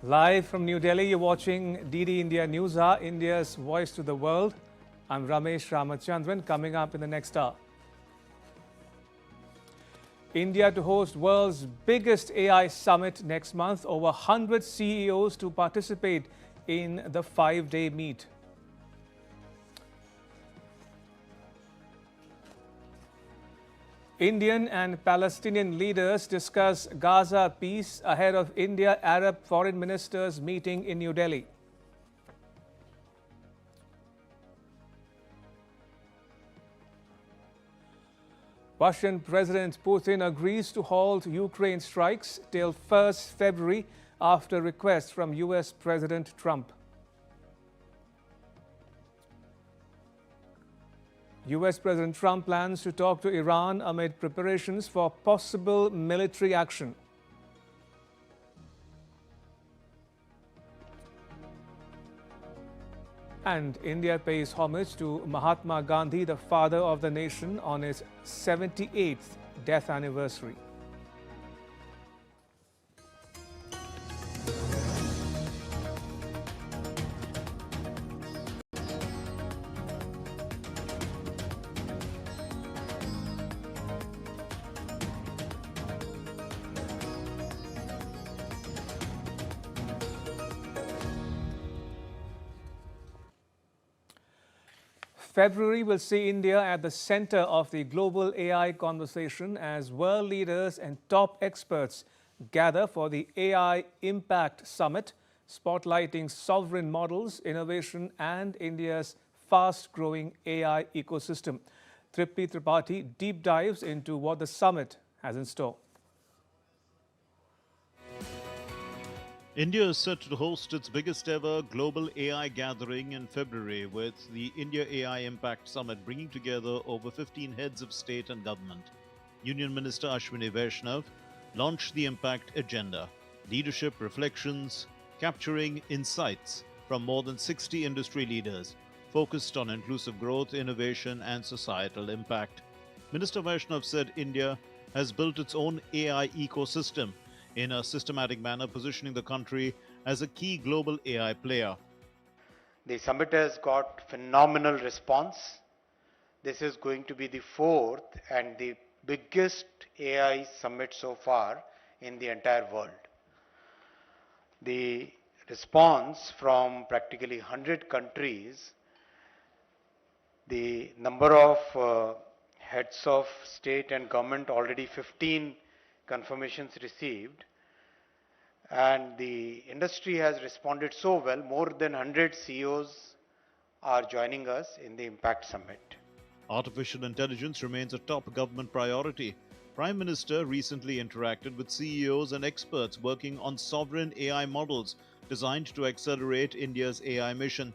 Live from New Delhi, you're watching DD India Newshour, India's voice to the world. I'm Ramesh Ramachandran. Coming up in the next hour, India to host world's biggest AI summit next month. Over 100 CEOs to participate in the 5-day meet. Indian and Palestinian leaders discuss Gaza peace ahead of India-Arab foreign ministers meeting in New Delhi. Russian President Putin agrees to halt Ukraine strikes till 1st February after request from US President Trump. US President Trump plans to talk to Iran amid preparations for possible military action. And India pays homage to Mahatma Gandhi, the father of the nation, on his 78th death anniversary. February will see India at the center of the global AI conversation as world leaders and top experts gather for the AI Impact Summit, spotlighting sovereign models, innovation, and India's fast-growing AI ecosystem. Tripti Tripathi deep dives into what the summit has in store. India is set to host its biggest ever global AI gathering in February with the India AI Impact Summit, bringing together over 15 heads of state and government. Union Minister Ashwini Vaishnav launched the Impact Agenda, leadership reflections capturing insights from more than 60 industry leaders, focused on inclusive growth, innovation, and societal impact. Minister Vaishnav said India has built its own AI ecosystem in a systematic manner, positioning the country as a key global AI player. The summit has got phenomenal response. This is going to be the fourth and the biggest AI summit so far in the entire world. The response from practically 100 countries, the number of heads of state and government, already 15 confirmations received, and the industry has responded so well. More than 100 CEOs are joining us in the Impact Summit. Artificial intelligence remains a top government priority. Prime Minister recently interacted with CEOs and experts working on sovereign AI models designed to accelerate India's AI mission.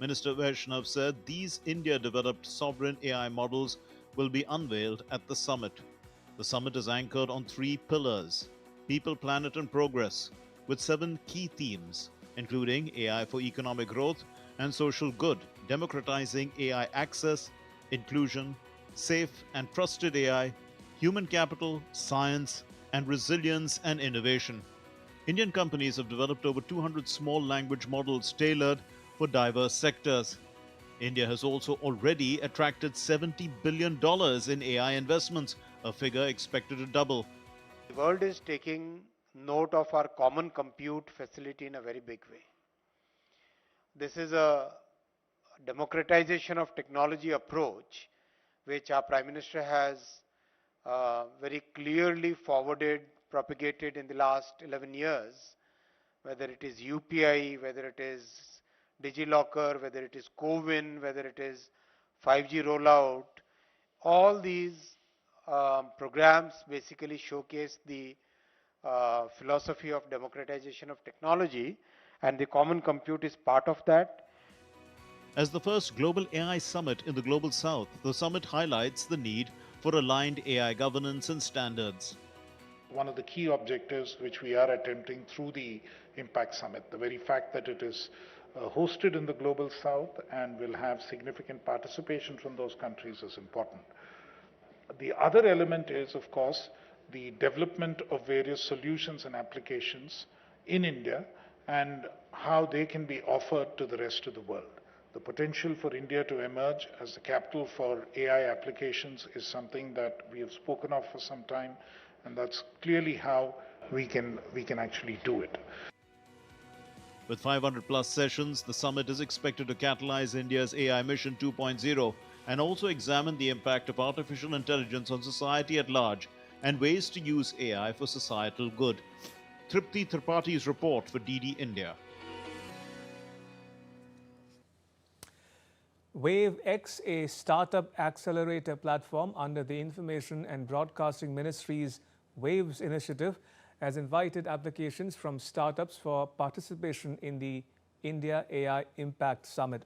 Minister Vaishnav said these India-developed sovereign AI models will be unveiled at the summit. The summit is anchored on 3 pillars: people, planet, and progress, with 7 key themes, including AI for economic growth and social good, democratizing AI access, inclusion, safe and trusted AI, human capital, science, and resilience and innovation. Indian companies have developed over 200 small language models tailored for diverse sectors. India has also already attracted $70 billion in AI investments, a figure expected to double. The world is taking note of our common compute facility in a very big way. This is a democratization of technology approach which our Prime Minister has very clearly propagated in the last 11 years, whether it is UPI, whether it is DigiLocker, whether it is CoWIN, whether it is 5G rollout. All these programs basically showcase the philosophy of democratization of technology, and the common compute is part of that. As the first global AI summit in the Global South, the summit highlights the need for aligned AI governance and standards. One of the key objectives which we are attempting through the Impact Summit, the very fact that it is hosted in the Global South and will have significant participation from those countries, is important. The other element is, of course, the development of various solutions and applications in India and how they can be offered to the rest of the world. The potential for India to emerge as the capital for AI applications is something that we have spoken of for some time, and that's clearly how we can actually do it. With 500 plus sessions, the summit is expected to catalyze India's AI Mission 2.0 and also examine the impact of artificial intelligence on society at large and ways to use AI for societal good. Tripti Tripaঠি's report for DD India. WaveX, a startup accelerator platform under the Information and Broadcasting Ministry's WAVES initiative, has invited applications from startups for participation in the India AI Impact Summit.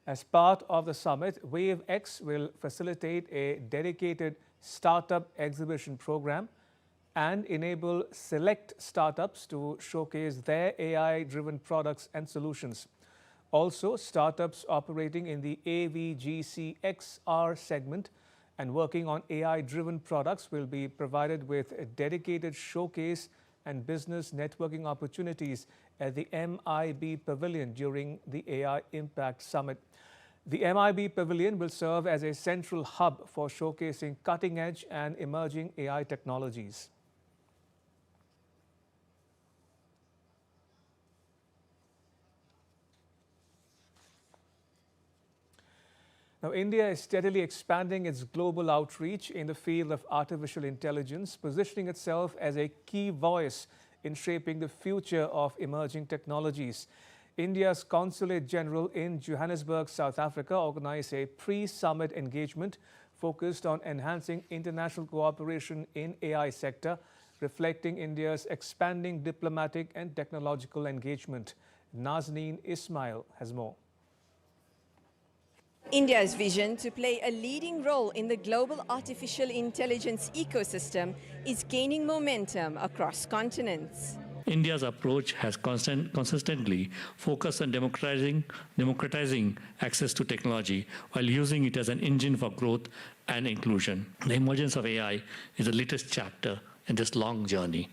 As part of the summit, WaveX will facilitate a dedicated startup exhibition program and enable select startups to showcase their AI-driven products and solutions. Also, startups operating in the AVGC-XR segment and working on AI-driven products will be provided with a dedicated showcase and business networking opportunities at the MIB Pavilion during the AI Impact Summit. The MIB Pavilion will serve as a central hub for showcasing cutting-edge and emerging AI technologies. Now, India is steadily expanding its global outreach in the field of artificial intelligence, positioning itself as a key voice in shaping the future of emerging technologies. India's Consulate General in Johannesburg, South Africa, organized a pre-summit engagement focused on enhancing international cooperation in AI sector, reflecting India's expanding diplomatic and technological engagement. Nazneen Ismail has more. India's vision to play a leading role in the global artificial intelligence ecosystem is gaining momentum across continents. India's approach has consistently focused on democratizing access to technology while using it as an engine for growth and inclusion. The emergence of AI is the latest chapter in this long journey.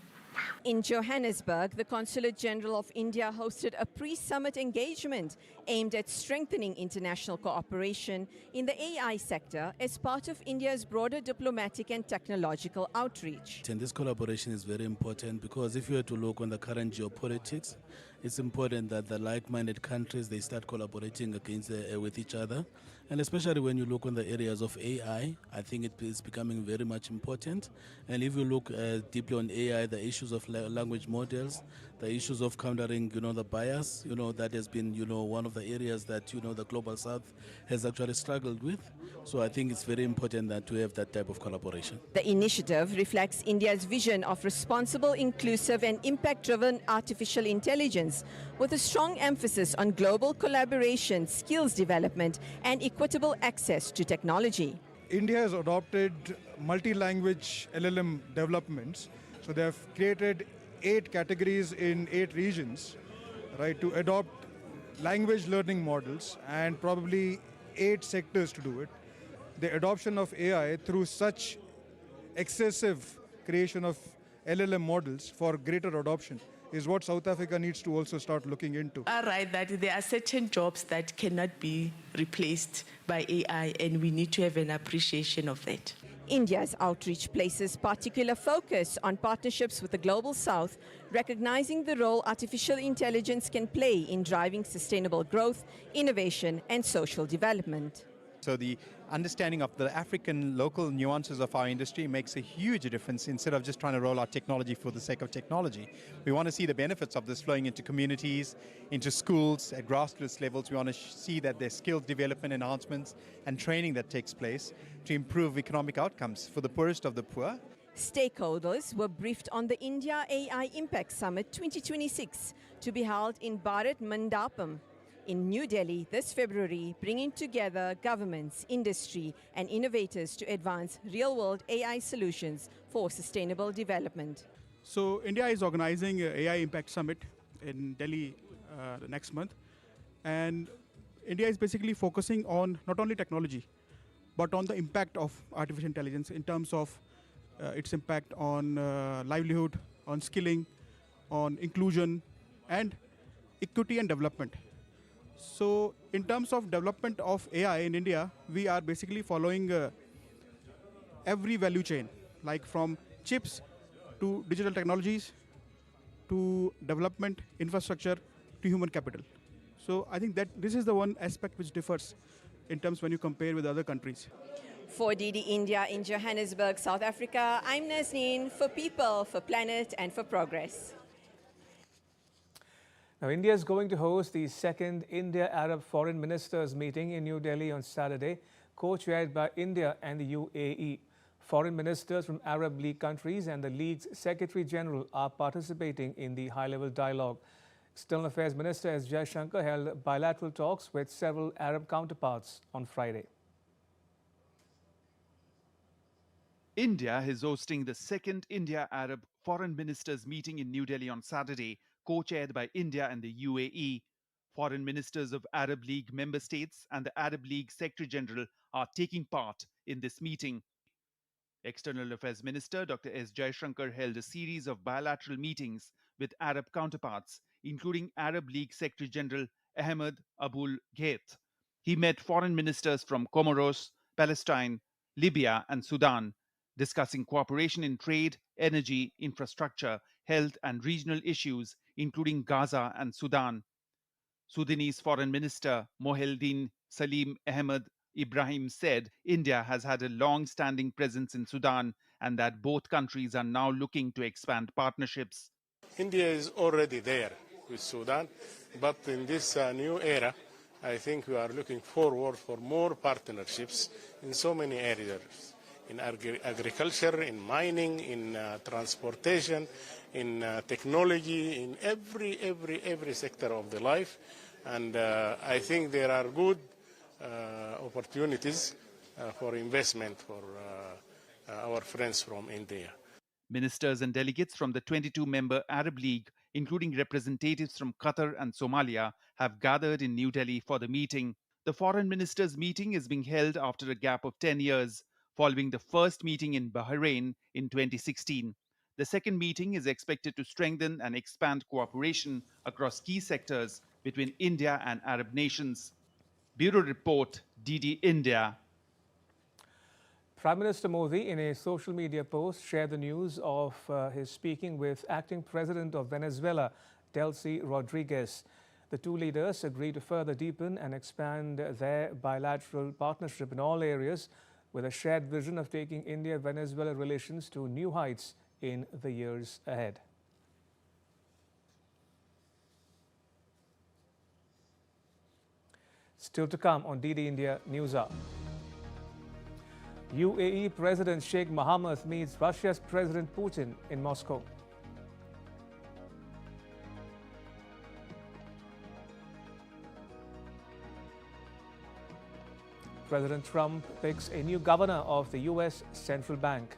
In Johannesburg, the Consulate General of India hosted a pre-summit engagement aimed at strengthening international cooperation in the AI sector as part of India's broader diplomatic and technological outreach. And this collaboration is very important because if you were to look on the current geopolitics, it's important that the like-minded countries, they start collaborating with each other. And especially when you look on the areas of AI, I think it is becoming very much important. And if you look deeply on AI, the issues of language models, the issues of countering, the bias, that has been, one of the areas that, the Global South has actually struggled with. So I think it's very important that to have that type of collaboration. The initiative reflects India's vision of responsible, inclusive and impact-driven artificial intelligence with a strong emphasis on global collaboration, skills development and equitable access to technology. India has adopted multi-language LLM developments. So they have created 8 categories in 8 regions, right, to adopt language learning models and probably 8 sectors to do it. The adoption of AI through such excessive creation of LLM models for greater adoption is what South Africa needs to also start looking into. Are right that there are certain jobs that cannot be replaced by AI, and we need to have an appreciation of that. India's outreach places particular focus on partnerships with the Global South, recognizing the role artificial intelligence can play in driving sustainable growth, innovation, and social development. So the understanding of the African local nuances of our industry makes a huge difference instead of just trying to roll out technology for the sake of technology. We want to see the benefits of this flowing into communities, into schools, at grassroots levels. We want to see that there's skills development enhancements and training that takes place to improve economic outcomes for the poorest of the poor. Stakeholders were briefed on the India AI Impact Summit 2026 to be held in Bharat Mandapam in New Delhi this February, bringing together governments, industry and innovators to advance real-world AI solutions for sustainable development. So India is organizing an AI Impact Summit in Delhi next month, and India is basically focusing on not only technology but on the impact of artificial intelligence in terms of its impact on livelihood, on skilling, on inclusion and equity and development. So in terms of development of AI in India, we are basically following every value chain, like from chips to digital technologies to development, infrastructure to human capital. So I think that this is the one aspect which differs in terms when you compare with other countries. For DD India in Johannesburg, South Africa, I'm Nazneen, for people, for planet, and for progress. Now, India is going to host the second India-Arab Foreign Ministers meeting in New Delhi on Saturday, co-chaired by India and the UAE. Foreign ministers from Arab League countries and the League's Secretary General are participating in the high-level dialogue. External Affairs Minister S. Jaishankar held bilateral talks with several Arab counterparts on Friday. India is hosting the second India-Arab Foreign Ministers meeting in New Delhi on Saturday, co-chaired by India and the UAE. Foreign ministers of Arab League member states and the Arab League Secretary General are taking part in this meeting. External Affairs Minister Dr. S. Jaishankar held a series of bilateral meetings with Arab counterparts, including Arab League Secretary General Ahmed Abul Gheit. He met foreign ministers from Comoros, Palestine, Libya, and Sudan, discussing cooperation in trade, energy, infrastructure, health, and regional issues, including Gaza and Sudan. Sudanese Foreign Minister Moheldin Salim Ahmed Ibrahim said India has had a long-standing presence in Sudan and that both countries are now looking to expand partnerships. India is already there with Sudan, but in this new era, I think we are looking forward for more partnerships in so many areas, in agriculture, in mining, in transportation, in technology, in every sector of the life. And I think there are good opportunities for investment for our friends from India. Ministers and delegates from the 22-member Arab League, including representatives from Qatar and Somalia, have gathered in New Delhi for the meeting. The foreign ministers' meeting is being held after a gap of 10 years, following the first meeting in Bahrain in 2016. The second meeting is expected to strengthen and expand cooperation across key sectors between India and Arab nations. Bureau Report, DD India. Prime Minister Modi, in a social media post, shared the news of his speaking with acting president of Venezuela, Delcy Rodriguez. The two leaders agreed to further deepen and expand their bilateral partnership in all areas, with a shared vision of taking India-Venezuela relations to new heights in the years ahead. Still to come on DD India Newshour. UAE President Sheikh Mohammed meets Russia's President Putin in Moscow. President Trump picks a new governor of the US Central Bank.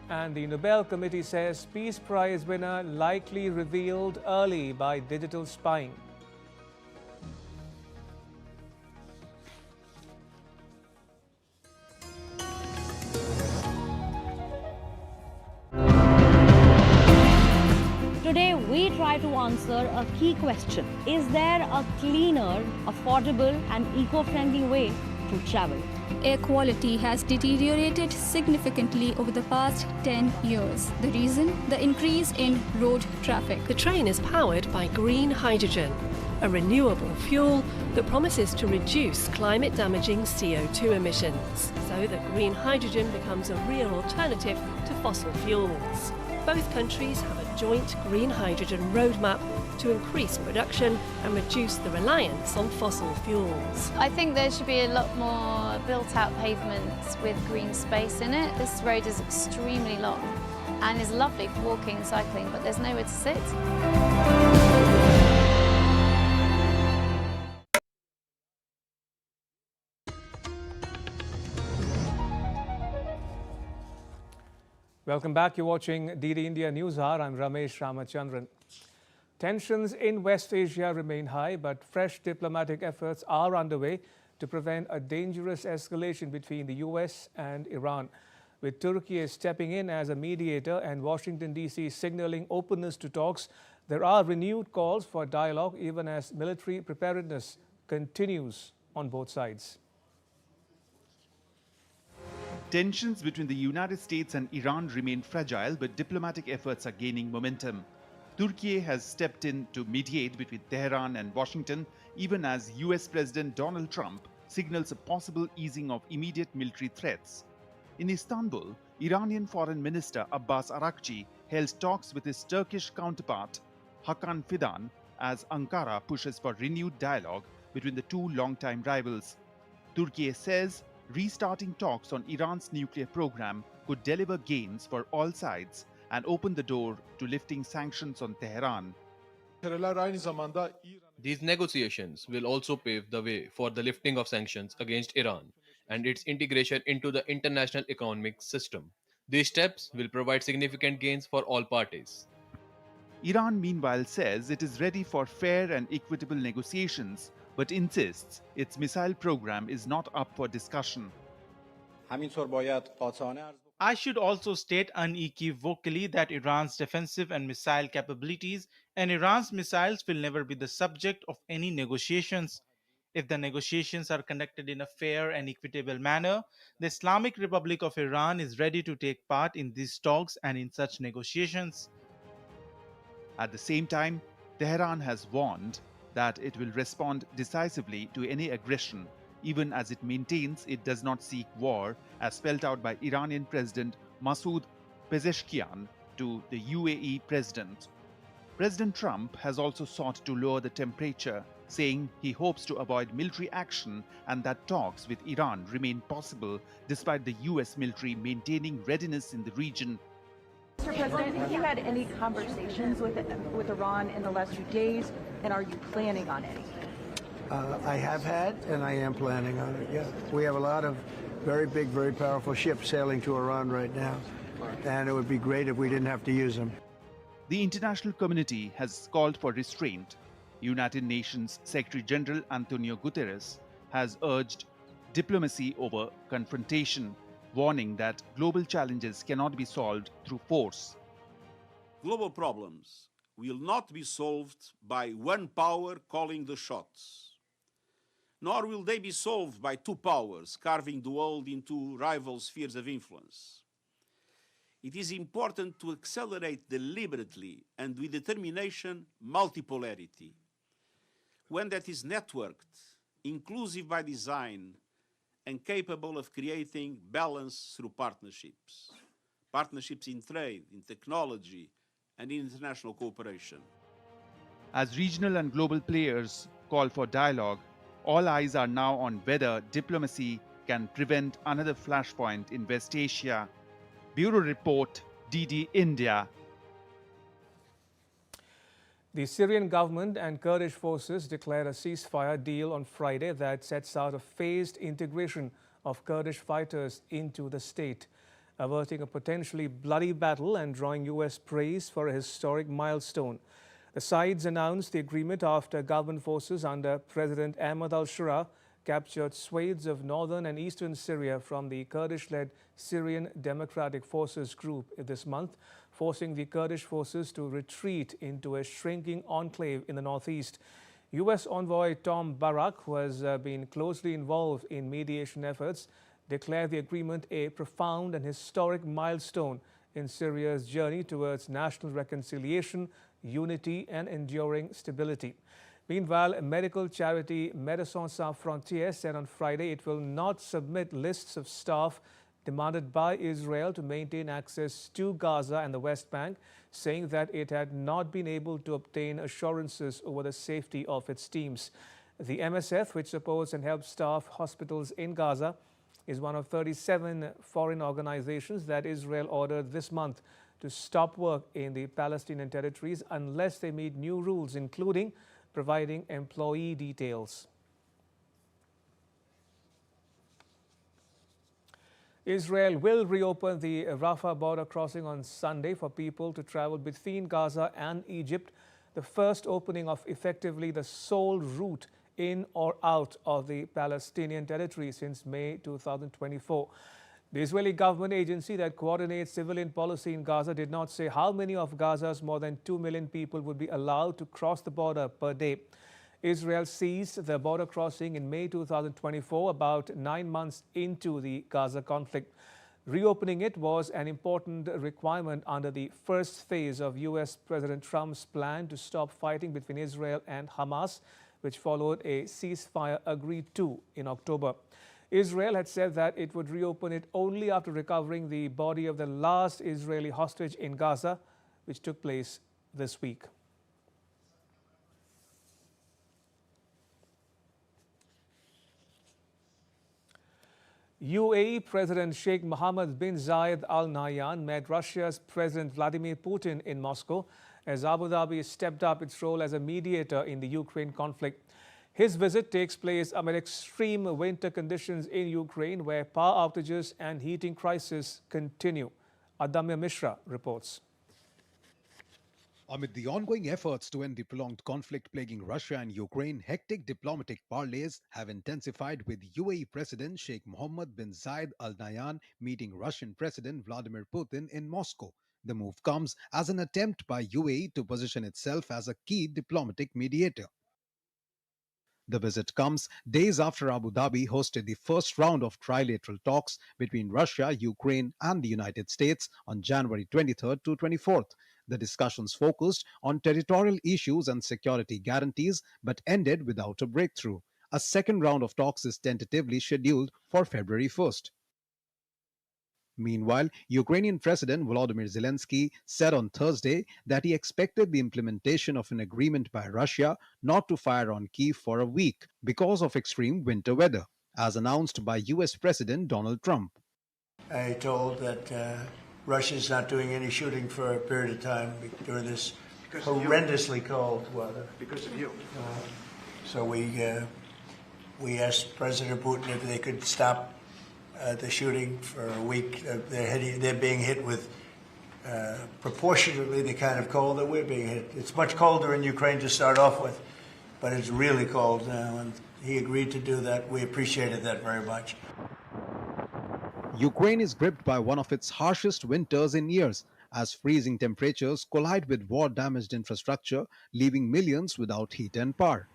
And the Nobel Committee says Peace Prize winner likely revealed early by digital spying. Today, we try to answer a key question. Is there a cleaner, affordable and eco-friendly way to travel? Air quality has deteriorated significantly over the past 10 years. The reason? The increase in road traffic. The train is powered by green hydrogen, a renewable fuel that promises to reduce climate-damaging CO2 emissions, so that green hydrogen becomes a real alternative to fossil fuels. Both countries have a joint green hydrogen roadmap to increase production and reduce the reliance on fossil fuels. I think there should be a lot more built-out pavements with green space in it. This road is extremely long and is lovely for walking and cycling, but there's nowhere to sit. Welcome back. You're watching DD India Newshour. I'm Ramesh Ramachandran. Tensions in West Asia remain high, but fresh diplomatic efforts are underway to prevent a dangerous escalation between the US and Iran. with Turkey stepping in as a mediator and Washington, D.C. signaling openness to talks. There are renewed calls for dialogue even as military preparedness continues on both sides. Tensions between the United States and Iran remain fragile, but diplomatic efforts are gaining momentum. Turkey has stepped in to mediate between Tehran and Washington, even as US President Donald Trump signals a possible easing of immediate military threats. In Istanbul, Iranian Foreign Minister Abbas Araghchi held talks with his Turkish counterpart Hakan Fidan as Ankara pushes for renewed dialogue between the two longtime rivals. Turkey says restarting talks on Iran's nuclear program could deliver gains for all sides and open the door to lifting sanctions on Tehran. These negotiations will also pave the way for the lifting of sanctions against Iran and its integration into the international economic system. These steps will provide significant gains for all parties. Iran, meanwhile, says it is ready for fair and equitable negotiations, but insists its missile program is not up for discussion. I should also state unequivocally that Iran's defensive and missile capabilities and Iran's missiles will never be the subject of any negotiations. If the negotiations are conducted in a fair and equitable manner, the Islamic Republic of Iran is ready to take part in these talks and in such negotiations. At the same time, Tehran has warned that it will respond decisively to any aggression, even as it maintains it does not seek war, as spelled out by Iranian President Masoud Pezeshkian to the UAE President. President Trump has also sought to lower the temperature, saying he hopes to avoid military action and that talks with Iran remain possible despite the US military maintaining readiness in the region. Mr. President, have you had any conversations with Iran in the last few days, and are you planning on any? I have had, and I am planning on it, yeah. We have a lot of very big, very powerful ships sailing to Iran right now, and it would be great if we didn't have to use them. The international community has called for restraint. United Nations Secretary General Antonio Guterres has urged diplomacy over confrontation, warning that global challenges cannot be solved through force. Global problems will not be solved by one power calling the shots, nor will they be solved by two powers carving the world into rival spheres of influence. It is important to accelerate deliberately and with determination multipolarity, one that is networked, inclusive by design, and capable of creating balance through partnerships. Partnerships in trade, in technology, and in international cooperation. As regional and global players call for dialogue, all eyes are now on whether diplomacy can prevent another flashpoint in West Asia. Bureau Report, DD India. The Syrian government and Kurdish forces declared a ceasefire deal on Friday that sets out a phased integration of Kurdish fighters into the state, averting a potentially bloody battle and drawing U.S. praise for a historic milestone. The sides announced the agreement after government forces under President Ahmad al-Shura captured swathes of northern and eastern Syria from the Kurdish-led Syrian Democratic Forces group this month, forcing the Kurdish forces to retreat into a shrinking enclave in the northeast. U.S. envoy Tom Barak, who has been closely involved in mediation efforts, declared the agreement a profound and historic milestone in Syria's journey towards national reconciliation, unity and enduring stability. Meanwhile, medical charity Médecins Sans Frontières said on Friday it will not submit lists of staff demanded by Israel to maintain access to Gaza and the West Bank, saying that it had not been able to obtain assurances over the safety of its teams. The MSF, which supports and helps staff hospitals in Gaza, is one of 37 foreign organizations that Israel ordered this month to stop work in the Palestinian territories unless they meet new rules, including providing employee details. Israel will reopen the Rafah border crossing on Sunday for people to travel between Gaza and Egypt, the first opening of effectively the sole route in or out of the Palestinian territory since May 2024. The Israeli government agency that coordinates civilian policy in Gaza did not say how many of Gaza's more than 2 million people would be allowed to cross the border per day. Israel ceased the border crossing in May 2024, about 9 months into the Gaza conflict. Reopening it was an important requirement under the first phase of U.S. President Trump's plan to stop fighting between Israel and Hamas, which followed a ceasefire agreed to in October. Israel had said that it would reopen it only after recovering the body of the last Israeli hostage in Gaza, which took place this week. UAE President Sheikh Mohammed bin Zayed Al Nahyan met Russia's President Vladimir Putin in Moscow as Abu Dhabi stepped up its role as a mediator in the Ukraine conflict. His visit takes place amid extreme winter conditions in Ukraine, where power outages and heating crisis continue. Adamya Mishra reports. Amid the ongoing efforts to end the prolonged conflict plaguing Russia and Ukraine, hectic diplomatic parleys have intensified, with UAE President Sheikh Mohammed bin Zayed Al Nahyan meeting Russian President Vladimir Putin in Moscow. The move comes as an attempt by UAE to position itself as a key diplomatic mediator. The visit comes days after Abu Dhabi hosted the first round of trilateral talks between Russia, Ukraine, and the United States on January 23rd to 24th. The discussions focused on territorial issues and security guarantees, but ended without a breakthrough. A second round of talks is tentatively scheduled for February 1st. Meanwhile, Ukrainian President Volodymyr Zelensky said on Thursday that he expected the implementation of an agreement by Russia not to fire on Kyiv for a week because of extreme winter weather, as announced by US President Donald Trump. I told that Russia is not doing any shooting for a period of time during this horrendously cold weather. Because of you. So we asked President Putin if they could stop the shooting for a week. They're being hit with proportionately the kind of cold that we're being hit. It's much colder in Ukraine to start off with, but it's really cold now, and he agreed to do that. We appreciated that very much. Ukraine is gripped by one of its harshest winters in years, as freezing temperatures collide with war-damaged infrastructure, leaving millions without heat and power.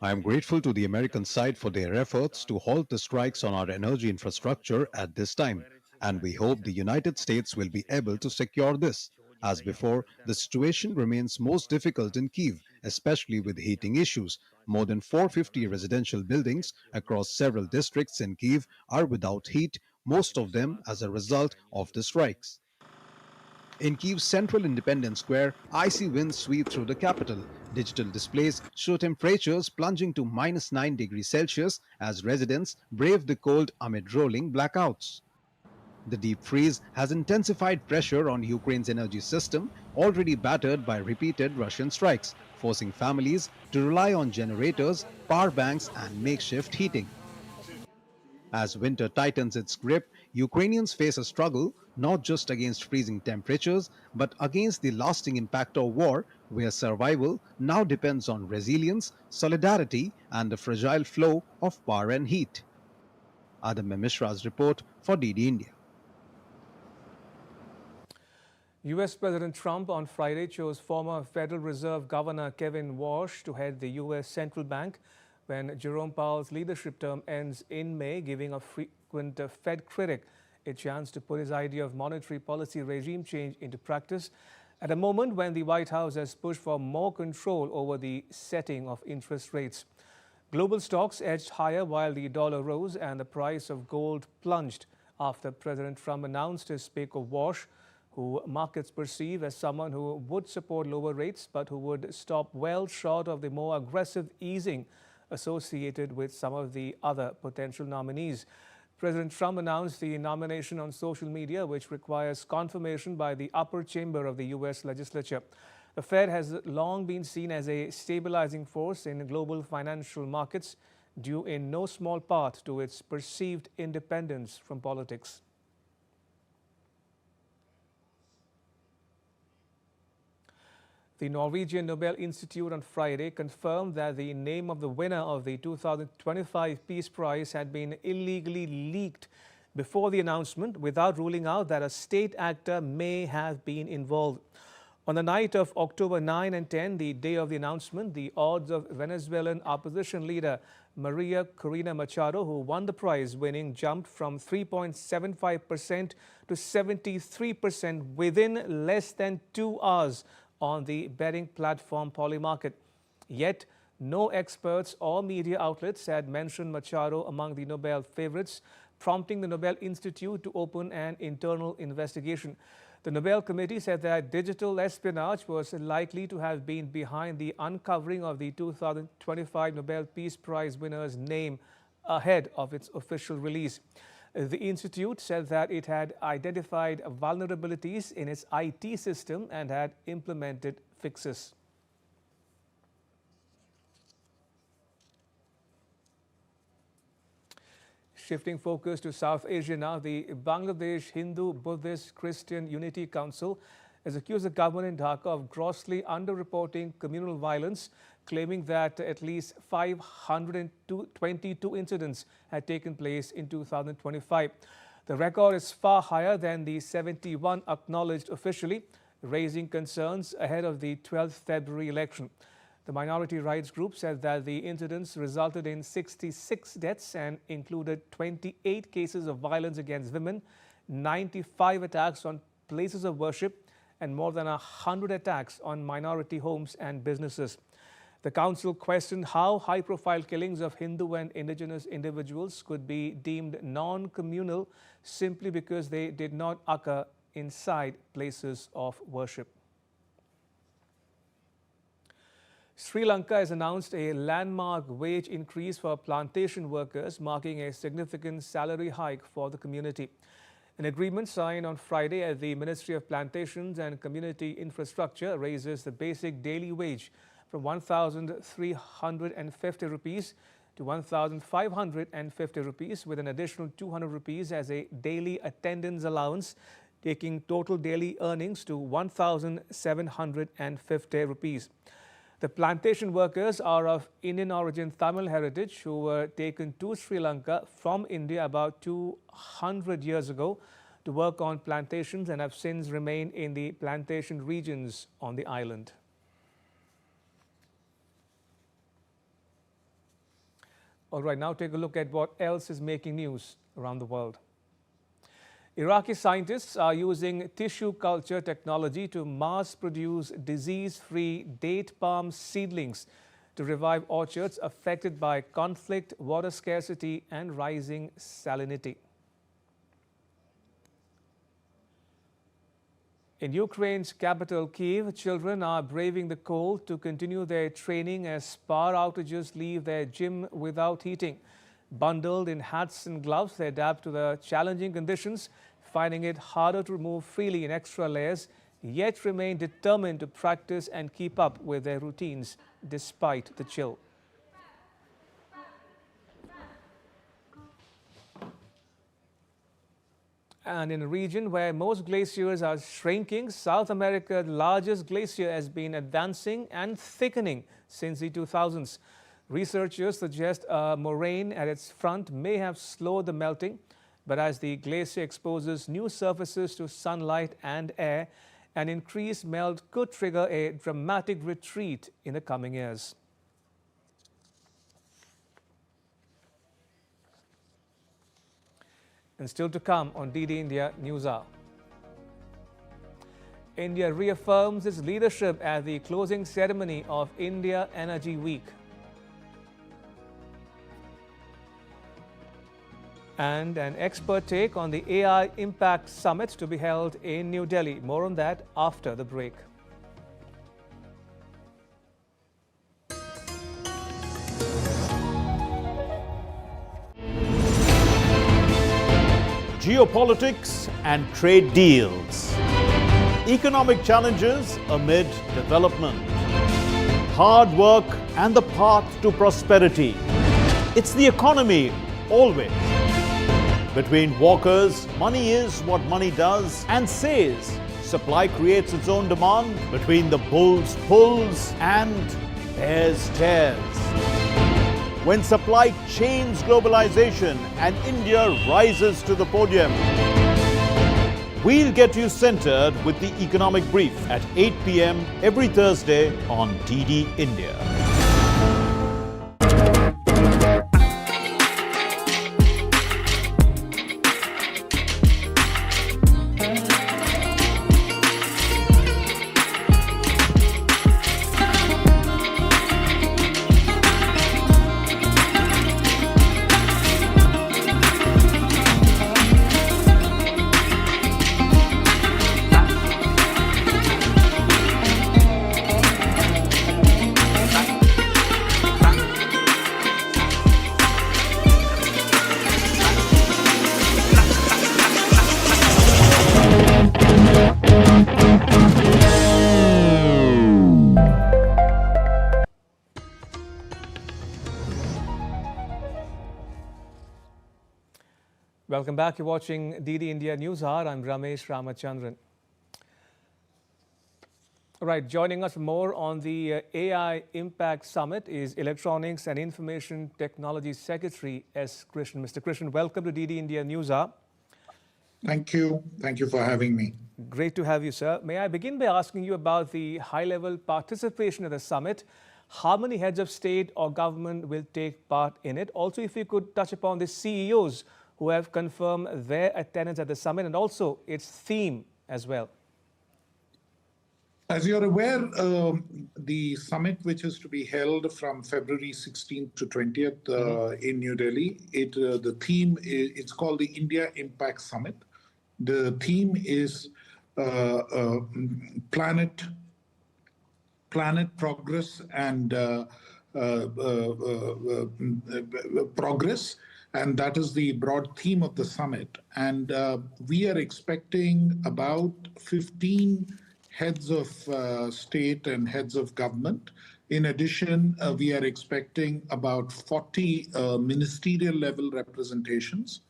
I am grateful to the American side for their efforts to halt the strikes on our energy infrastructure at this time, and we hope the United States will be able to secure this. As before, the situation remains most difficult in Kyiv, especially with heating issues. More than 450 residential buildings across several districts in Kyiv are without heat, most of them as a result of the strikes. In Kyiv's central Independence Square, icy winds sweep through the capital. Digital displays show temperatures plunging to -9 degrees Celsius as residents brave the cold amid rolling blackouts. The deep freeze has intensified pressure on Ukraine's energy system, already battered by repeated Russian strikes, forcing families to rely on generators, power banks, and makeshift heating. As winter tightens its grip, Ukrainians face a struggle not just against freezing temperatures, but against the lasting impact of war, where survival now depends on resilience, solidarity, and the fragile flow of power and heat. Adamya Mishra's report for DD India. U.S. President Trump on Friday chose former Federal Reserve Governor Kevin Walsh to head the U.S. Central Bank when Jerome Powell's leadership term ends in May, giving a frequent Fed critic a chance to put his idea of monetary policy regime change into practice at a moment when the White House has pushed for more control over the setting of interest rates. Global stocks edged higher while the dollar rose and the price of gold plunged after President Trump announced his pick of Walsh, who markets perceive as someone who would support lower rates but who would stop well short of the more aggressive easing associated with some of the other potential nominees. President Trump announced the nomination on social media, which requires confirmation by the upper chamber of the U.S. legislature. The Fed has long been seen as a stabilizing force in global financial markets, due in no small part to its perceived independence from politics. The Norwegian Nobel Institute on Friday confirmed that the name of the winner of the 2025 Peace Prize had been illegally leaked before the announcement, without ruling out that a state actor may have been involved. On the night of October 9 and 10, the day of the announcement, the odds of Venezuelan opposition leader Maria Corina Machado, who won the prize, winning jumped from 3.75% to 73% within less than 2 hours on the betting platform Polymarket. Yet, no experts or media outlets had mentioned Machado among the Nobel favorites, prompting the Nobel Institute to open an internal investigation. The Nobel Committee said that digital espionage was likely to have been behind the uncovering of the 2025 Nobel Peace Prize winner's name ahead of its official release. The institute said that it had identified vulnerabilities in its IT system and had implemented fixes. Shifting focus to South Asia now, the Bangladesh Hindu Buddhist Christian Unity Council has accused the government in Dhaka of grossly underreporting communal violence, claiming that at least 522 incidents had taken place in 2025. The record is far higher than the 71 acknowledged officially, raising concerns ahead of the 12th February election. The minority rights group said that the incidents resulted in 66 deaths and included 28 cases of violence against women, 95 attacks on places of worship, and more than 100 attacks on minority homes and businesses. The council questioned how high-profile killings of Hindu and indigenous individuals could be deemed non-communal simply because they did not occur inside places of worship. Sri Lanka has announced a landmark wage increase for plantation workers, marking a significant salary hike for the community. An agreement signed on Friday at the Ministry of Plantations and Community Infrastructure raises the basic daily wage from 1,350 rupees to 1,550 rupees, with an additional 200 rupees as a daily attendance allowance, taking total daily earnings to 1,750 rupees. The plantation workers are of Indian origin Tamil heritage who were taken to Sri Lanka from India about 200 years ago to work on plantations and have since remained in the plantation regions on the island. All right, now take a look at what else is making news around the world. Iraqi scientists are using tissue culture technology to mass-produce disease-free date palm seedlings to revive orchards affected by conflict, water scarcity, and rising salinity. In Ukraine's capital, Kyiv, children are braving the cold to continue their training as power outages leave their gym without heating. Bundled in hats and gloves, they adapt to the challenging conditions, finding it harder to move freely in extra layers, yet remain determined to practice and keep up with their routines despite the chill. And in a region where most glaciers are shrinking, South America's largest glacier has been advancing and thickening since the 2000s. Researchers suggest a moraine at its front may have slowed the melting, but as the glacier exposes new surfaces to sunlight and air, an increased melt could trigger a dramatic retreat in the coming years. And still to come on DD India Newshour. India reaffirms its leadership at the closing ceremony of India Energy Week. And an expert take on the AI Impact Summit to be held in New Delhi. More on that after the break. Geopolitics and trade deals. Economic challenges amid development. Hard work and the path to prosperity. It's the economy always. Between walkers, money is what money does and says, supply creates its own demand, between the bulls pulls and bears tears. When supply chains globalization and India rises to the podium. We'll get you centered with the economic brief at 8 p.m. every Thursday on DD India. Welcome back. You're watching DD India Newshour. I'm Ramesh Ramachandran. All right, joining us for more on the AI Impact Summit is Electronics and Information Technology Secretary S. Krishnan. Mr. Krishnan, welcome to DD India Newshour. Thank you. Thank you for having me. Great to have you, sir. May I begin by asking you about the high-level participation at the summit? How many heads of state or government will take part in it? Also, if you could touch upon the CEOs who have confirmed their attendance at the summit and also its theme as well. As you're aware, the summit, which is to be held from February 16th to 20th in New Delhi, the theme is, it's called the India Impact Summit. The theme is planet progress and progress. And that is the broad theme of the summit. And we are expecting about 15 heads of state and heads of government. In addition, we are expecting about 40 ministerial level representations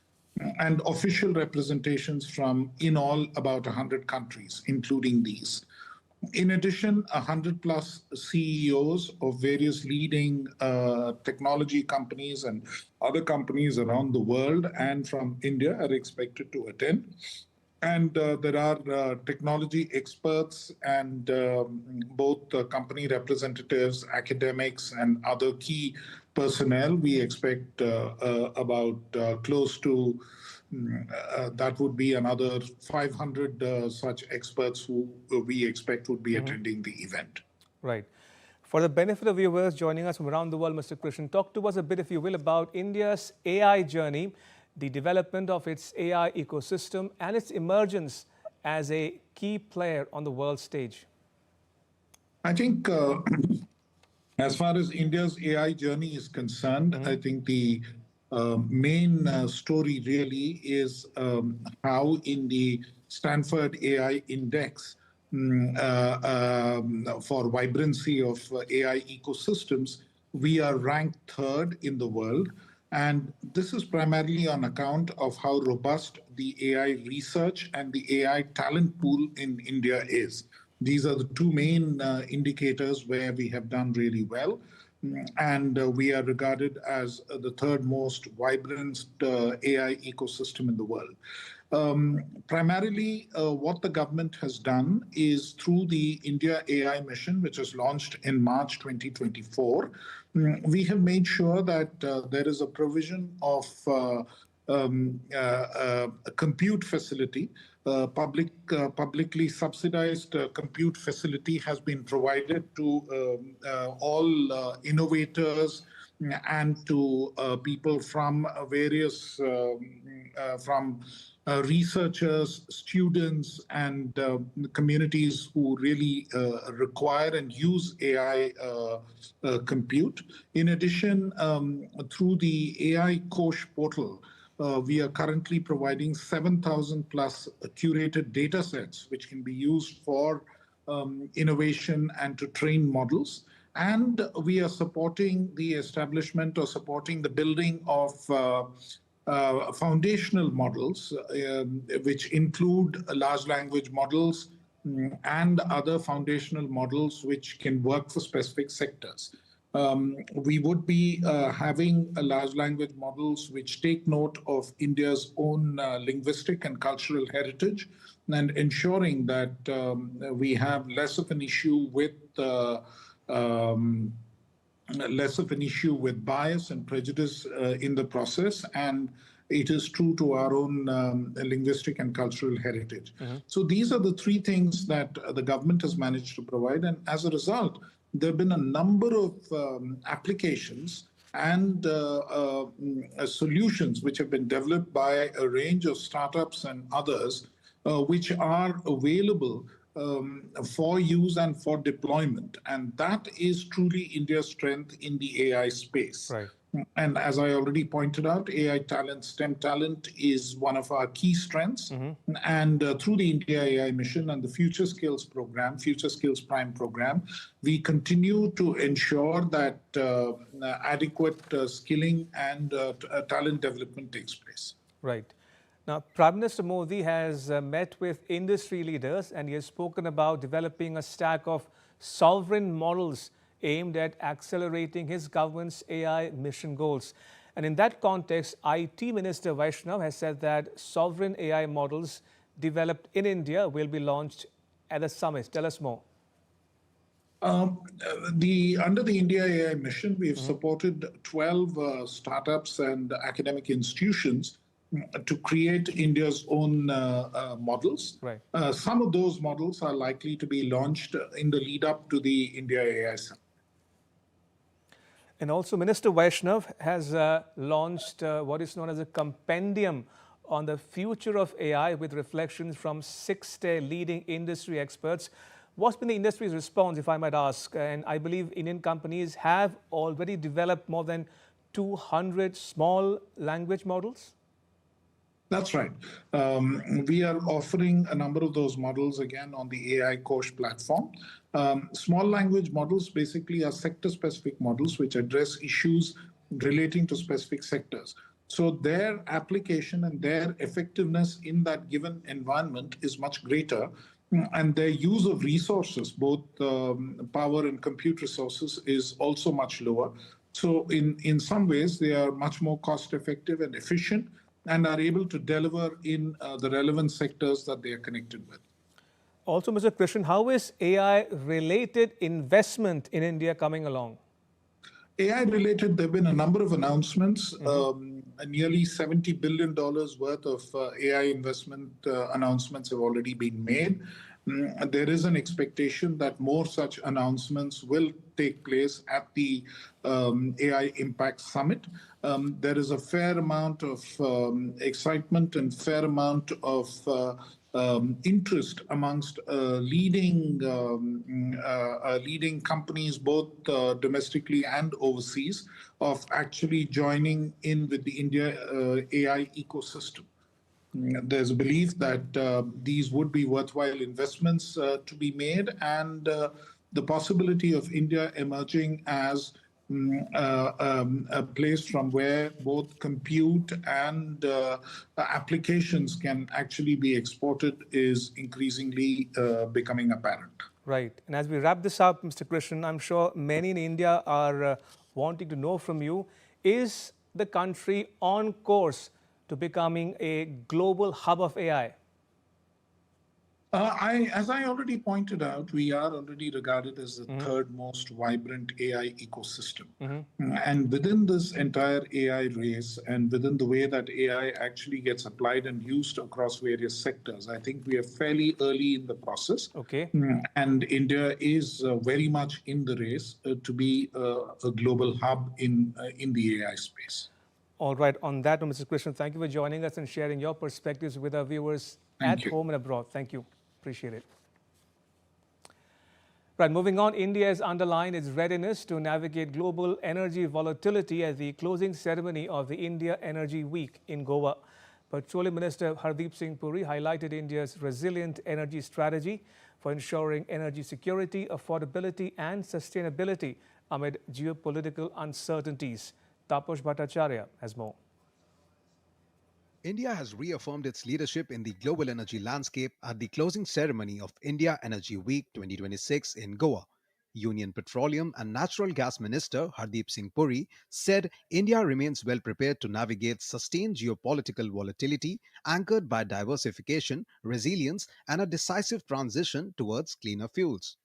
and official representations from in all about 100 countries, including these. In addition, 100 plus CEOs of various leading technology companies and other companies around the world and from India are expected to attend. And there are technology experts and both company representatives, academics, and other key personnel. We expect about close to that would be another 500 such experts who we expect would be attending the event. Right. For the benefit of viewers joining us from around the world, Mr. Krishnan, talk to us a bit, if you will, about India's AI journey, the development of its AI ecosystem, and its emergence as a key player on the world stage. I think as far as India's AI journey is concerned, I think the main story really is how in the Stanford AI Index for vibrancy of AI ecosystems, we are ranked third in the world. And this is primarily on account of how robust the AI research and the AI talent pool in India is. These are the two main indicators where we have done really well. And we are regarded as the third most vibrant AI ecosystem in the world. Primarily, what the government has done is through the India AI mission, which was launched in March 2024, we have made sure that there is a provision of a compute facility. Publicly subsidized compute facility has been provided to all innovators and to people from various researchers, students, and communities who really require and use AI compute. In addition, through the AI Kosh portal, we are currently providing 7,000 plus curated data sets, which can be used for innovation and to train models. And we are supporting the establishment or supporting the building of foundational models, which include large language models, and other foundational models which can work for specific sectors. We would be having a large language models which take note of India's own linguistic and cultural heritage, and ensuring that we have less of an issue with bias and prejudice in the process, and it is true to our own linguistic and cultural heritage. So these are the three things that the government has managed to provide, and as a result, there have been a number of applications and solutions which have been developed by a range of startups and others, which are available for use and for deployment. And that is truly India's strength in the AI space. Right. And as I already pointed out, AI talent, STEM talent is one of our key strengths. And through the India AI mission and the Future Skills program, Future Skills Prime program, we continue to ensure that adequate skilling and talent development takes place. Right. Now, Prime Minister Modi has met with industry leaders, and he has spoken about developing a stack of sovereign models aimed at accelerating his government's AI mission goals. And in that context, IT Minister Vaishnav has said that sovereign AI models developed in India will be launched at the summit. Tell us more. Under the India AI mission, we have supported 12 startups and academic institutions to create India's own models. Right. Some of those models are likely to be launched in the lead up to the India AI Summit. And also, Minister Vaishnav has launched what is known as a compendium on the future of AI with reflections from 6 leading industry experts. What's been the industry's response, if I might ask? And I believe Indian companies have already developed more than 200 small language models. That's right. We are offering a number of those models again on the AI Kosh platform. Small language models basically are sector-specific models which address issues relating to specific sectors. So their application and their effectiveness in that given environment is much greater, and their use of resources, both power and compute resources, is also much lower. So in some ways, they are much more cost-effective and efficient, and are able to deliver in the relevant sectors that they are connected with. Also, Mr. Krishnan, how is AI-related investment in India coming along? AI-related, there have been a number of announcements. Nearly $70 billion worth of AI investment announcements have already been made. There is an expectation that more such announcements will take place at the AI Impact Summit. There is a fair amount of excitement and fair amount of interest amongst leading companies, both domestically and overseas, of actually joining in with the India AI ecosystem. There's a belief that these would be worthwhile investments to be made, and the possibility of India emerging as a place from where both compute and applications can actually be exported is increasingly becoming apparent. Right. And as we wrap this up, Mr. Krishnan, I'm sure many in India are wanting to know from you, is the country on course to becoming a global hub of AI? As I already pointed out, we are already regarded as the third most vibrant AI ecosystem. And within this entire AI race, and within the way that AI actually gets applied and used across various sectors, I think we are fairly early in the process. Okay. And India is very much in the race to be a global hub in the AI space. All right. On that, Mrs. Krishnan, thank you for joining us and sharing your perspectives with our viewers at home and abroad. Thank you. Appreciate it. Right, moving on, India has underlined its readiness to navigate global energy volatility at the closing ceremony of the India Energy Week in Goa. Petroleum Minister Hardeep Singh Puri highlighted India's resilient energy strategy for ensuring energy security, affordability and sustainability amid geopolitical uncertainties. Taposh Bhattacharya has more. India has reaffirmed its leadership in the global energy landscape at the closing ceremony of India Energy Week 2026 in Goa. Union Petroleum and Natural Gas Minister Hardeep Singh Puri said India remains well prepared to navigate sustained geopolitical volatility anchored by diversification, resilience, and a decisive transition towards cleaner fuels.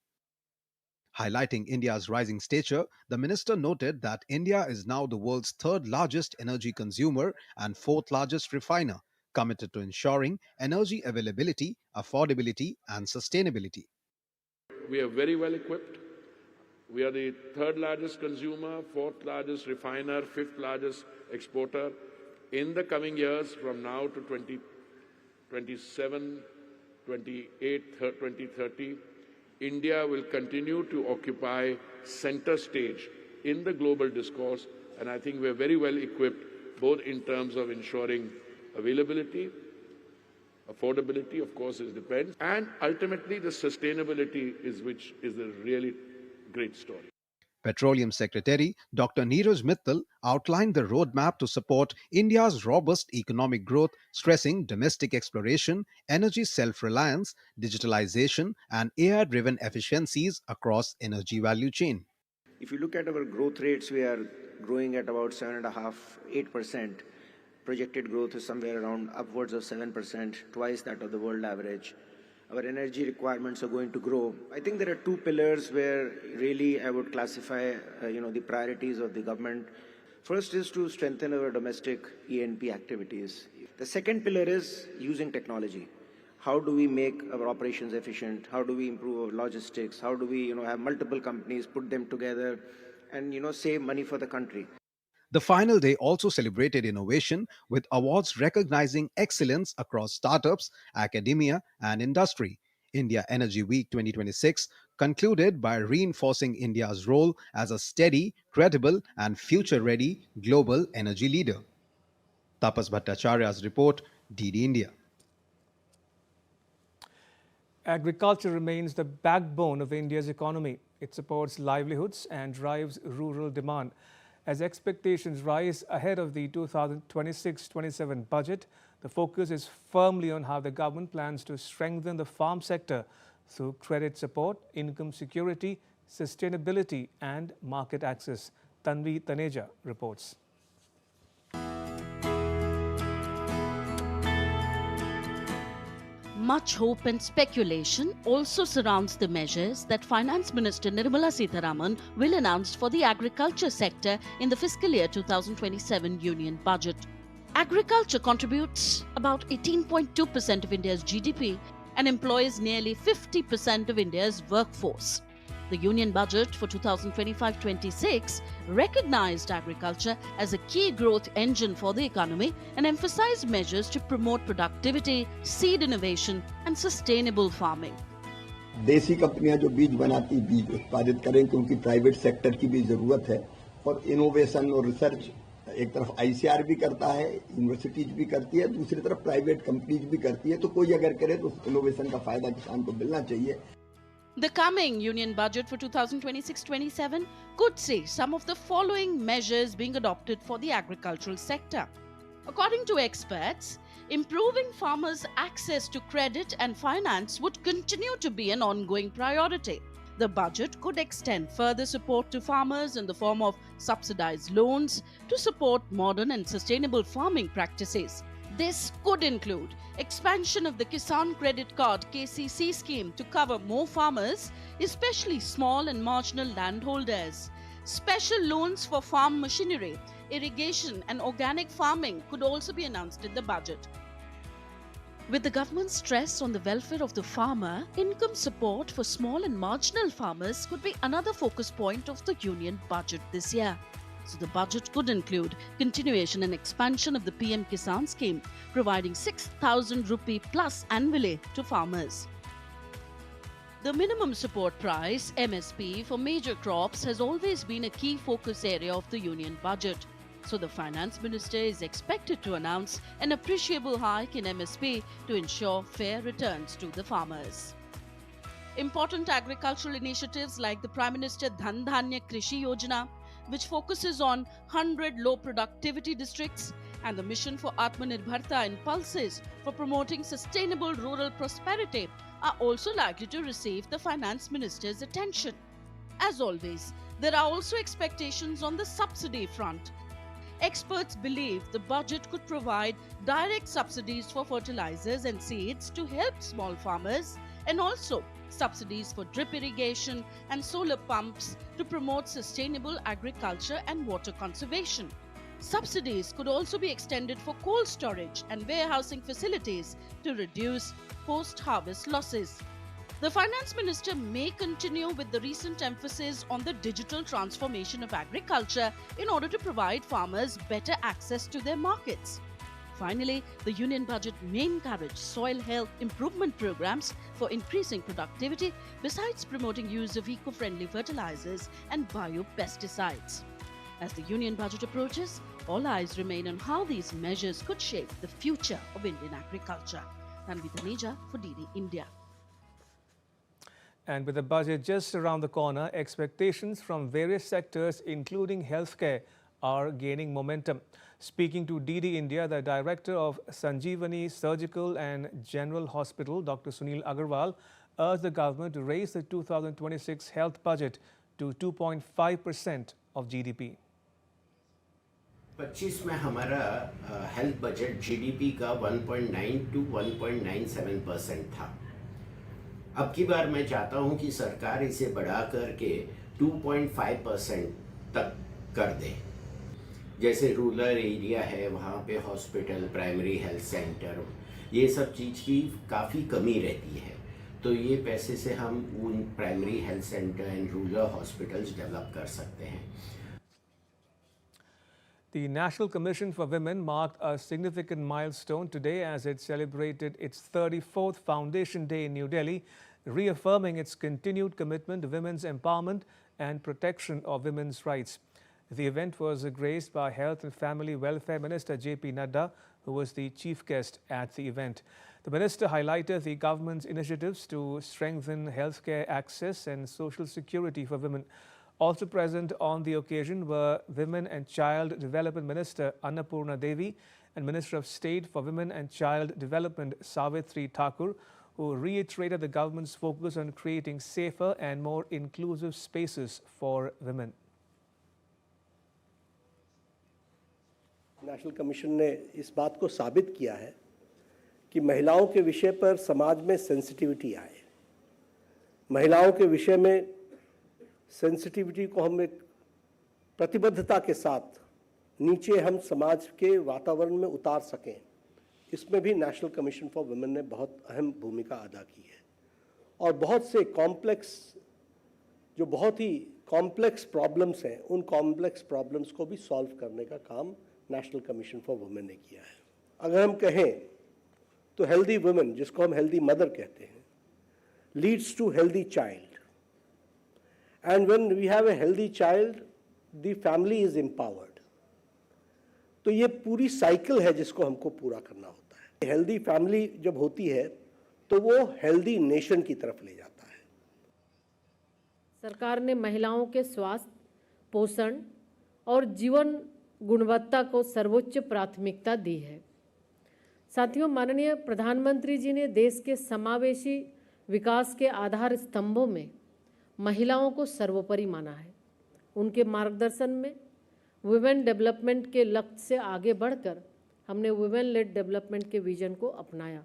Highlighting India's rising stature, the minister noted that India is now the world's third largest energy consumer and fourth largest refiner, committed to ensuring energy availability, affordability, and sustainability. We are very well equipped. We are the third largest consumer, fourth largest refiner, fifth largest exporter. In the coming years, from now to 2027, 28, 2030, India will continue to occupy center stage in the global discourse, and I think we're very well equipped both in terms of ensuring availability, affordability, of course, it depends, and ultimately the sustainability which is a really great story. Petroleum Secretary Dr. Neeraj Mittal outlined the roadmap to support India's robust economic growth, stressing domestic exploration, energy self-reliance, digitalization, and AI-driven efficiencies across energy value chain. If you look at our growth rates, we are growing at about 7.5%, 8%. Projected growth is somewhere around upwards of 7%, twice that of the world average. Our energy requirements are going to grow. I think there are two pillars where really I would classify, the priorities of the government. First is to strengthen our domestic E&P activities. The second pillar is using technology. How do we make our operations efficient? How do we improve our logistics? How do we, have multiple companies, put them together and, save money for the country? The final day also celebrated innovation with awards recognizing excellence across startups, academia, and industry. India Energy Week 2026 concluded by reinforcing India's role as a steady, credible, and future-ready global energy leader. Tapas Bhattacharya's report, DD India. Agriculture remains the backbone of India's economy. It supports livelihoods and drives rural demand. As expectations rise ahead of the 2026-27 budget, the focus is firmly on how the government plans to strengthen the farm sector through credit support, income security, sustainability, and market access. Tanvi Taneja reports. Much hope and speculation also surrounds the measures that Finance Minister Nirmala Sitharaman will announce for the agriculture sector in the fiscal year 2027 Union Budget. Agriculture contributes about 18.2% of India's GDP and employs nearly 50% of India's workforce. The Union Budget for 2025-26 recognized agriculture as a key growth engine for the economy and emphasized measures to promote productivity, seed innovation, and sustainable farming. देसी कंपनियां जो बीज बनाती बीज उत्पादित करें क्योंकि private sector की भी जरूरत है और इनोवेशन और रिसर्च एक तरफ आईसीआर भी करता है, यूनिवर्सिटीज भी करती है, दूसरी तरफ प्राइवेट कंपनीज भी करती है, तो कोई अगर करे तो इनोवेशन का फायदा किसान को मिलना चाहिए. The coming Union Budget for 2026-27 could see some of the following measures being adopted for the agricultural sector. According to experts, improving farmers' access to credit and finance would continue to be an ongoing priority. The budget could extend further support to farmers in the form of subsidized loans to support modern and sustainable farming practices. This could include expansion of the Kisan Credit Card (KCC) scheme to cover more farmers, especially small and marginal landholders. Special loans for farm machinery, irrigation and organic farming could also be announced in the budget. With the government's stress on the welfare of the farmer, income support for small and marginal farmers could be another focus point of the Union Budget this year. So the budget could include continuation and expansion of the PM Kisan scheme, providing 6,000 rupee plus annually to farmers. The minimum support price, MSP, for major crops has always been a key focus area of the Union Budget. So the Finance Minister is expected to announce an appreciable hike in MSP to ensure fair returns to the farmers. Important agricultural initiatives like the Prime Minister Dhan Dhanya Krishi Yojana, which focuses on 100 low productivity districts, and the mission for Atmanirbharta impulses for promoting sustainable rural prosperity are also likely to receive the Finance Minister's attention. As always, there are also expectations on the subsidy front. Experts believe the budget could provide direct subsidies for fertilizers and seeds to help small farmers, and also subsidies for drip irrigation and solar pumps to promote sustainable agriculture and water conservation. Subsidies could also be extended for cold storage and warehousing facilities to reduce post-harvest losses. The Finance Minister may continue with the recent emphasis on the digital transformation of agriculture in order to provide farmers better access to their markets. Finally, the Union Budget may encourage soil health improvement programs for increasing productivity, besides promoting use of eco-friendly fertilizers and biopesticides. As the Union Budget approaches, all eyes remain on how these measures could shape the future of Indian agriculture. Tanvi Taneja for DD India. And with the budget just around the corner, expectations from various sectors, including healthcare, are gaining momentum. Speaking to DD India, the director of Sanjeevani Surgical and General Hospital, Dr. Sunil Agarwal, urged the government to raise the 2026 health budget to 2.5% of GDP. 25 में हमारा health budget GDP का 1.9 to 1.97% था। अब की बार मैं चाहता हूं कि सरकार इसे बढ़ा करके 2.5% तक कर दे। जैसे रूरल एरिया है, वहाँ पे हॉस्पिटल, प्राइमरी हेल्थ सेंटर, ये सब चीज़ की काफ़ी कमी रहती है, तो ये पैसे से हम उन primary health centre and rural hospitals develop कर सकते हैं। The National Commission for Women marked a significant milestone today as it celebrated its 34th Foundation Day in New Delhi, reaffirming its continued commitment to women's empowerment and protection of women's rights. The event was graced by Health and Family Welfare Minister J.P. Nadda, who was the chief guest at the event. The minister highlighted the government's initiatives to strengthen healthcare access and social security for women. Also present on the occasion were Women and Child Development Minister Annapurna Devi and Minister of State for Women and Child Development Savitri Thakur, who reiterated the government's focus on creating safer and more inclusive spaces for women. National commission ने इस बात को साबित किया है कि महिलाओं के विषय पर समाज में सेंसिटिविटी आए। महिलाओं के विषय में सेंसिटिविटी को हम एक प्रतिबद्धता के साथ नीचे हम समाज के वातावरण में उतार सकें, इसमें भी नेशनल कमीशन फॉर वुमेन ने बहुत अहम भूमिका अदा की है। और बहुत से बहुत ही कॉम्प्लेक्स प्रॉब्लम्स हैं, उन कॉम्प्लेक्स प्रॉब्लम्स को भी सॉल्व करने का काम नेशनल कमीशन फॉर वुमेन ने किया है। अगर हम कहें तो हेल्दी वुमेन, जिसको हम हेल्दी मदर कहते हैं, leads to healthy child, and when we have a healthy child the family is empowered. तो ये पूरी साइकिल है जिसको हमको पूरा करना होता है। हेल्दी फैमिली जब होती है तो वो हेल्दी नेशन की तरफ ले जाता है। सरकार ने महिलाओं के स्वास्थ्य, पोषण और जीवन गुणवत्ता को सर्वोच्च प्राथमिकता दी है। साथियों, माननीय प्रधानमंत्री जी ने देश के समावेशी विकास के आधार स्तंभों में महिलाओं को सर्वोपरि माना है। उनके मार्गदर्शन में वुमेन डेवलपमेंट के लक्ष्य से आगे बढ़कर हमने वुमेन लेड डेवलपमेंट के विजन को अपनाया।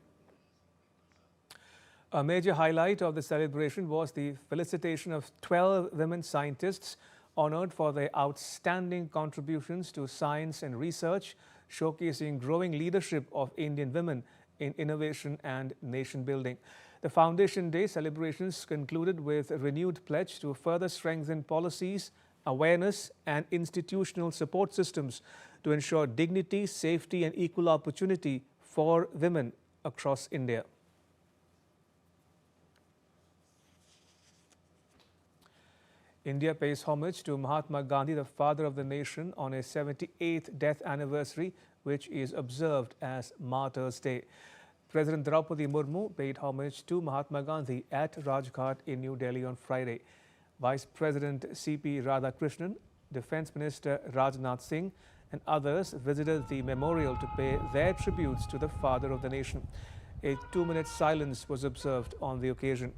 A major highlight of the celebration was the felicitation of 12 women scientists honored for their outstanding contributions to science and research, showcasing growing leadership of Indian women in innovation and nation building. The Foundation Day celebrations concluded with a renewed pledge to further strengthen policies, awareness and institutional support systems to ensure dignity, safety and equal opportunity for women across India. India pays homage to Mahatma Gandhi, the father of the nation, on his 78th death anniversary, which is observed as Martyrs' Day. President Draupadi Murmu paid homage to Mahatma Gandhi at Rajghat in New Delhi on Friday. Vice President C.P. Radhakrishnan, Defence Minister Rajnath Singh and others visited the memorial to pay their tributes to the father of the nation. A 2-minute silence was observed on the occasion.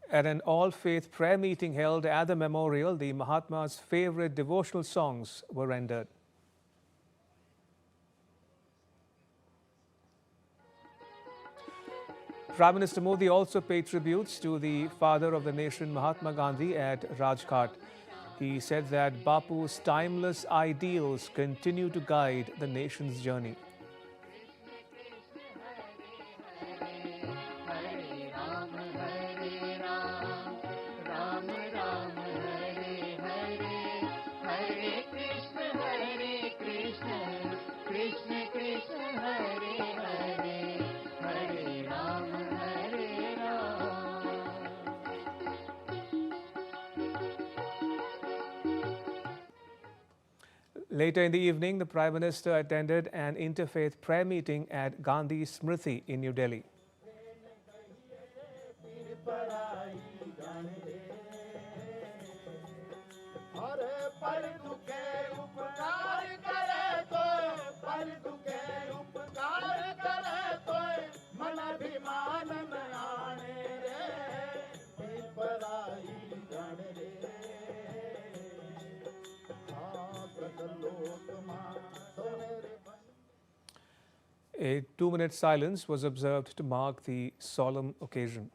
At an all-faith prayer meeting held at the memorial, the Mahatma's favorite devotional songs were rendered. Prime Minister Modi also paid tributes to the father of the nation, Mahatma Gandhi, at Rajghat. He said that Bapu's timeless ideals continue to guide the nation's journey. Later in the evening, the Prime Minister attended an interfaith prayer meeting at Gandhi Smriti in New Delhi. A 2-minute silence was observed to mark the solemn occasion.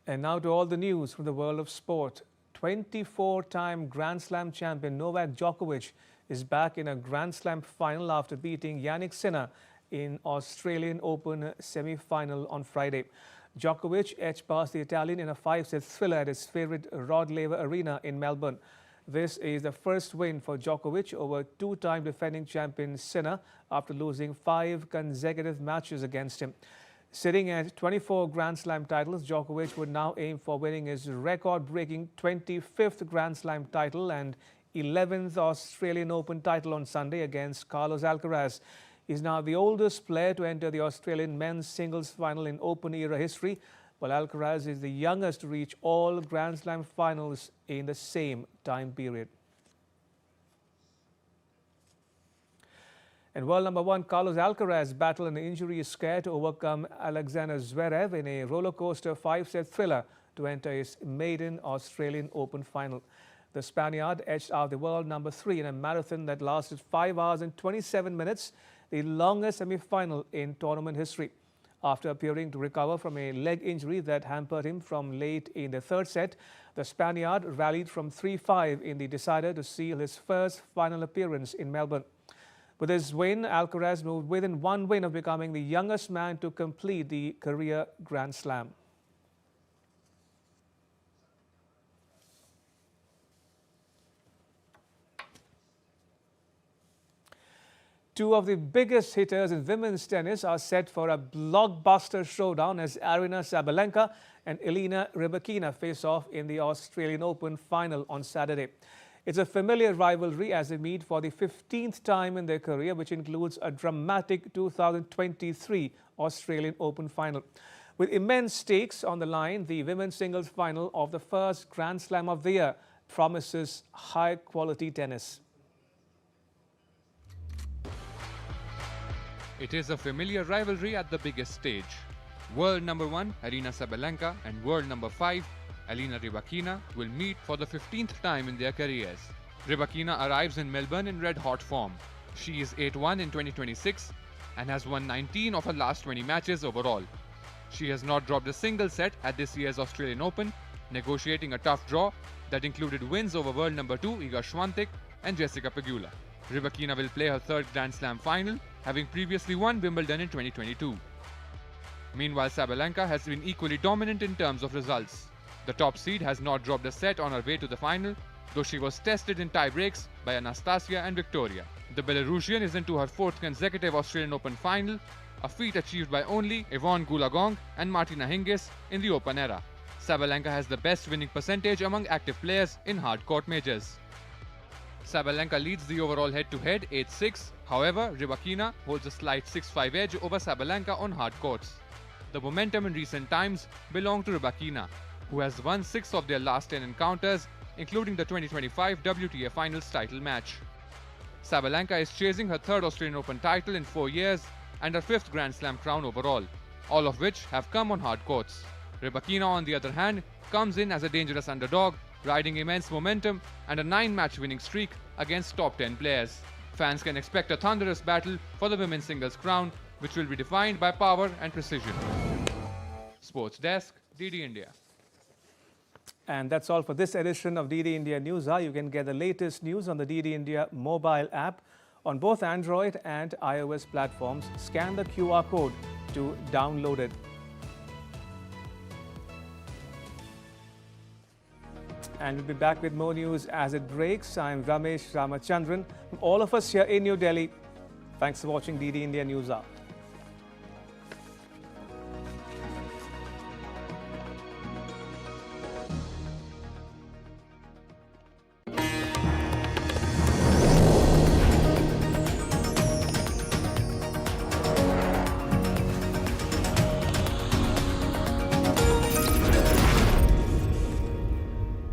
And now to all the news from the world of sport. 24-time Grand Slam champion Novak Djokovic is back in a Grand Slam final after beating Jannik Sinner in Australian Open semi-final on Friday. Djokovic edged past the Italian in a 5-set thriller at his favourite Rod Laver Arena in Melbourne. This is the first win for Djokovic over 2-time defending champion Sinner after losing 5 consecutive matches against him. Sitting at 24 Grand Slam titles, Djokovic would now aim for winning his record-breaking 25th Grand Slam title and 11th Australian Open title on Sunday against Carlos Alcaraz. He's now the oldest player to enter the Australian men's singles final in Open-era history, while Alcaraz is the youngest to reach all Grand Slam finals in the same time period. And world number 1 Carlos Alcaraz battled an injury scare to overcome Alexander Zverev in a roller-coaster 5-set thriller to enter his maiden Australian Open final. The Spaniard edged out the world number 3 in a marathon that lasted 5 hours and 27 minutes, the longest semi-final in tournament history. After appearing to recover from a leg injury that hampered him from late in the third set, the Spaniard rallied from 3-5 in the decider to seal his first final appearance in Melbourne. With his win, Alcaraz moved within 1 win of becoming the youngest man to complete the career Grand Slam. Two of the biggest hitters in women's tennis are set for a blockbuster showdown as Aryna Sabalenka and Elena Rybakina face off in the Australian Open final on Saturday. It's a familiar rivalry as they meet for the 15th time in their career, which includes a dramatic 2023 Australian Open final. With immense stakes on the line, the women's singles final of the first Grand Slam of the year promises high-quality tennis. It is a familiar rivalry at the biggest stage. World number 1 Aryna Sabalenka and world number 5 Elena Rybakina will meet for the 15th time in their careers. Rybakina arrives in Melbourne in red-hot form. She is 8-1 in 2026 and has won 19 of her last 20 matches overall. She has not dropped a single set at this year's Australian Open, negotiating a tough draw that included wins over world number 2 Iga Swiatek and Jessica Pegula. Rybakina will play her third Grand Slam final, having previously won Wimbledon in 2022. Meanwhile, Sabalenka has been equally dominant in terms of results. The top seed has not dropped a set on her way to the final, though though she was tested in tie breaks by Anastasia and Victoria. The Belarusian is into her fourth consecutive Australian Open final, a feat achieved by only Yvonne Goolagong and Martina Hingis in the Open era. Sabalenka has the best winning percentage among active players in hard court majors. Sabalenka leads the overall head-to-head 8-6. However, Rybakina holds a slight 6-5 edge over Sabalenka on hard courts. The momentum in recent times belonged to Rybakina, who has won 6 of their last 10 encounters, including the 2025 WTA Finals title match. Sabalenka is chasing her third Australian Open title in 4 years and her fifth Grand Slam crown overall, all of which have come on hard courts. Rybakina, on the other hand, comes in as a dangerous underdog, riding immense momentum and a 9-match winning streak against top 10 players. Fans can expect a thunderous battle for the women's singles crown, which will be defined by power and precision. Sports Desk, DD India. And that's all for this edition of DD India News Hour. You can get the latest news on the DD India mobile app on both Android and iOS platforms. Scan the QR code to download it. And we'll be back with more news as it breaks. I'm Ramesh Ramachandran. From all of us here in New Delhi, thanks for watching DD India News Hour.